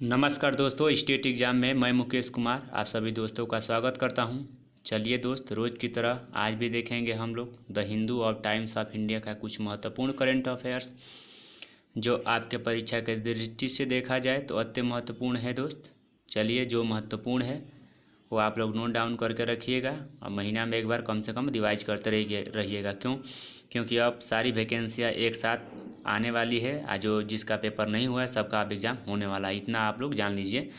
नमस्कार दोस्तों, state exam में मैं मुकेश कुमार आप सभी दोस्तों का स्वागत करता हूं। चलिए दोस्त, रोज़ की तरह आज भी देखेंगे हम लोग द हिंदू और टाइम्स ऑफ इंडिया का कुछ महत्वपूर्ण करंट अफेयर्स जो आपके परीक्षा के दृष्टि से देखा जाए तो अति महत्वपूर्ण है दोस्त। चलिए, जो महत्वपूर्ण है वो आप लोग नोट डाउन करके रखिएगा और महीना में एक बार कम से कम रिवाइज करते रहिएगा। क्योंकि अब सारी वैकेंसियाँ एक साथ आने वाली है। आज जो जिसका पेपर नहीं हुआ है सबका अब एग्ज़ाम होने वाला है, इतना आप लोग जान लीजिए।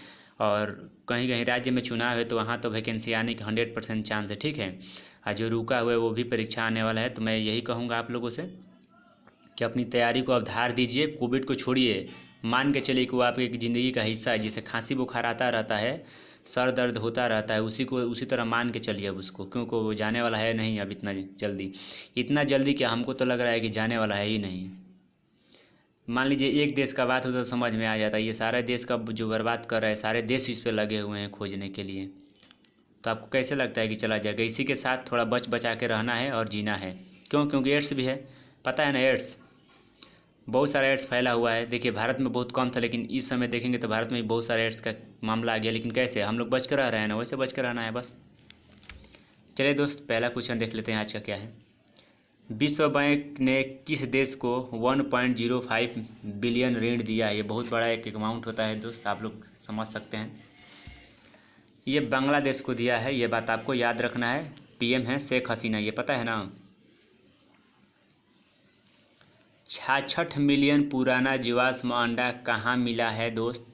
और कहीं कहीं राज्य में चुनाव है तो वहाँ तो वैकेंसी आने की 100% चांस है, ठीक है। आज जो रुका हुआ है वो भी परीक्षा आने वाला है, तो मैं यही कहूँगा आप लोगों से कि अपनी तैयारी को अब धार दीजिए। कोविड को छोड़िए, मान के चलिए कि वो आपकी ज़िंदगी का हिस्सा है। जैसे खांसी बुखार आता रहता है, सर दर्द होता रहता है, उसी तरह मान के चलिए अब उसको, क्योंकि वो जाने वाला है नहीं अब इतना जल्दी क्या, हमको तो लग रहा है कि जाने वाला है ही नहीं। मान लीजिए एक देश का बात हो तो समझ में आ जाता है, ये सारे देश का जो बर्बाद कर रहा है, सारे देश इस पे लगे हुए हैं खोजने के लिए। तो आपको कैसे लगता है कि चला जाएगा? इसी के साथ थोड़ा बचा के रहना है और जीना है। क्योंकि एड्स भी है, पता है ना, एड्स बहुत सारा एड्स फैला हुआ है। देखिए, भारत में बहुत कम था, लेकिन इस समय देखेंगे तो भारत में भी बहुत सारे एड्स का मामला आ गया। लेकिन कैसे हम लोग बच कर रह रहे हैं ना, वैसे बच कर रहना है बस। चलिए दोस्त, पहला क्वेश्चन देख लेते हैं आज का क्या है। विश्व बैंक ने किस देश को 1.05 बिलियन ऋण दिया है? ये बहुत बड़ा एक अमाउंट होता है दोस्त, आप लोग समझ सकते हैं। ये बांग्लादेश को दिया है, ये बात आपको याद रखना है। पीएम है शेख हसीना, ये पता है ना। 66 मिलियन पुराना जीवाश्म अंडा कहाँ मिला है दोस्त?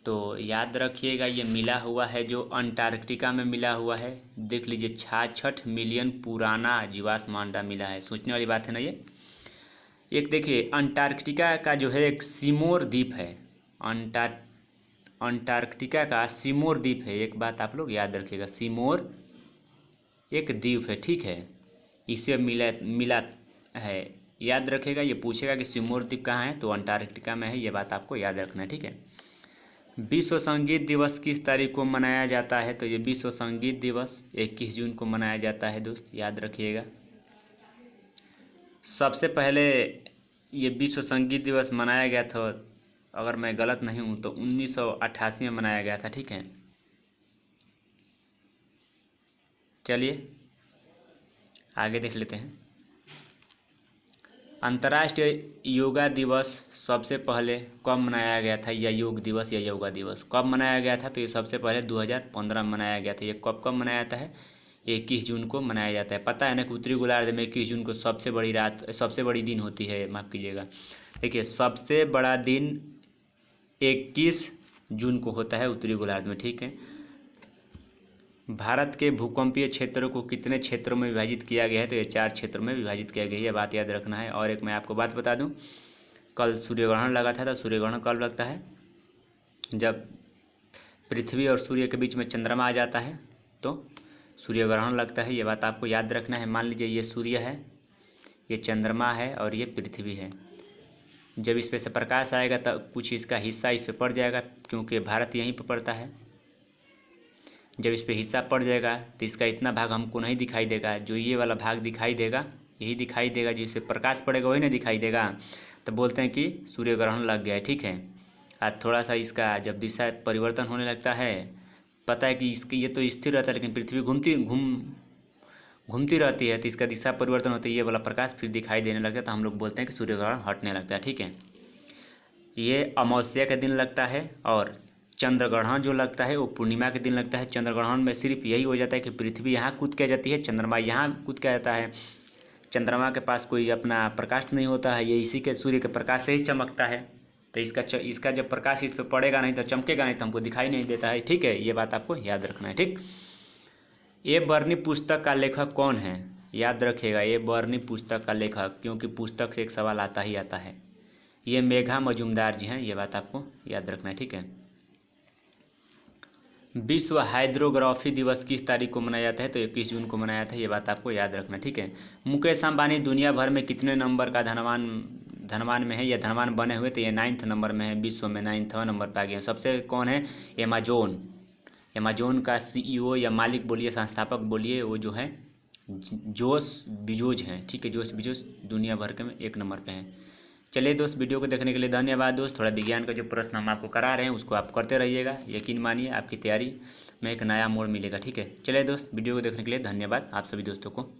तो याद रखिएगा, ये मिला हुआ है जो अंटार्कटिका में मिला हुआ है। देख लीजिए, 66 मिलियन पुराना जीवाश्म अंडा मिला है। सोचने वाली बात है ना ये। एक देखिए, अंटार्कटिका का जो है एक सिमोर द्वीप है। अंटार्कटिका का सिमोर द्वीप है, एक बात आप लोग याद रखिएगा, सिमोर एक द्वीप है, ठीक है। इसे मिला है, याद रखेगा। ये पूछेगा कि सिमोर द्वीप कहाँ है, तो अंटार्कटिका में है, ये बात आपको याद रखना है, ठीक है। विश्व संगीत दिवस किस तारीख को मनाया जाता है? तो ये विश्व संगीत दिवस 21 जून को मनाया जाता है दोस्त, याद रखिएगा। सबसे पहले ये विश्व संगीत दिवस मनाया गया था, अगर मैं गलत नहीं हूँ तो 1988 में मनाया गया था, ठीक है। चलिए आगे देख लेते हैं। अंतर्राष्ट्रीय योगा दिवस सबसे पहले कब मनाया गया था? या योग दिवस या योगा दिवस कब मनाया गया था? तो ये सबसे पहले 2015 में मनाया गया था। ये कब मनाया जाता है? 21 जून को मनाया जाता है। पता है ना कि उत्तरी गोलार्ध में 21 जून को सबसे बड़ी दिन होती है, माफ़ कीजिएगा। देखिए, सबसे बड़ा दिन 21 जून को होता है उत्तरी गोलार्ध में, ठीक है। भारत के भूकंपीय क्षेत्रों को कितने क्षेत्रों में विभाजित किया गया है? तो ये 4 क्षेत्रों में विभाजित किया गया है, ये बात याद रखना है। और एक मैं आपको बात बता दूं, कल सूर्यग्रहण लगा था। तो सूर्यग्रहण कब लगता है? जब पृथ्वी और सूर्य के बीच में चंद्रमा आ जाता है तो सूर्यग्रहण लगता है, ये बात आपको याद रखना है। मान लीजिए ये सूर्य है, ये चंद्रमा है और ये पृथ्वी है। जब इस पर से प्रकाश आएगा तो कुछ इसका हिस्सा इस पर पड़ जाएगा, क्योंकि भारत यहीं पर पड़ता है। जब इस पर हिस्सा पड़ जाएगा तो इसका इतना भाग हमको नहीं दिखाई देगा, जो ये वाला भाग दिखाई देगा यही दिखाई देगा, जिस पर प्रकाश पड़ेगा वही नहीं दिखाई देगा। तो बोलते हैं कि सूर्य ग्रहण लग गया है, ठीक है। आज थोड़ा सा इसका जब दिशा परिवर्तन होने लगता है, पता है कि इसकी ये तो स्थिर रहता है, लेकिन पृथ्वी घूमती रहती है, तो इसका दिशा परिवर्तन होता है, ये वाला प्रकाश फिर दिखाई देने लगता है, तो हम लोग बोलते हैं कि सूर्य ग्रहण हटने लगता है, ठीक है। ये अमावस्या के दिन लगता है और चंद्र ग्रहण जो लगता है वो पूर्णिमा के दिन लगता है। चंद्र ग्रहण में सिर्फ यही हो जाता है कि पृथ्वी यहाँ कूद के आ जाती है, चंद्रमा यहाँ कूद के आ जाता है। चंद्रमा के पास कोई अपना प्रकाश नहीं होता है, ये इसी के सूर्य के प्रकाश से ही चमकता है। तो इसका जब प्रकाश इस पर पड़ेगा नहीं तो चमकेगा नहीं, तो हमको दिखाई नहीं देता है, ठीक है। ये बात आपको याद रखना है, ठीक। ये बर्नी पुस्तक का लेखक कौन है? याद रखिएगा, ये बर्नी पुस्तक का लेखक, क्योंकि पुस्तक से एक सवाल आता ही आता है। ये मेघा मजुमदार जी हैं, ये बात आपको याद रखना है, ठीक है। विश्व हाइड्रोग्राफी दिवस किस तारीख को मनाया जाता है? तो 21 जून को मनाया था, ये बात आपको याद रखना, ठीक है। मुकेश अंबानी दुनिया भर में कितने नंबर का धनवान में है या धनवान बने हुए? तो ये 9th नंबर में है, विश्व में 9वां नंबर पर आ गया। सबसे कौन है? अमेजोन का CEO या मालिक बोलिए, संस्थापक बोलिए, वो जो है जोश बिजोज हैं, ठीक है। जोश बिजोज दुनिया भर के में 1 नंबर पे हैं। चलिए दोस्त, वीडियो को देखने के लिए धन्यवाद दोस्त। थोड़ा विज्ञान का जो प्रश्न हम आपको करा रहे हैं उसको आप करते रहिएगा, यकीन मानिए आपकी तैयारी में एक नया मोड़ मिलेगा। ठीक है, चलिए दोस्त, वीडियो को देखने के लिए धन्यवाद आप सभी दोस्तों को।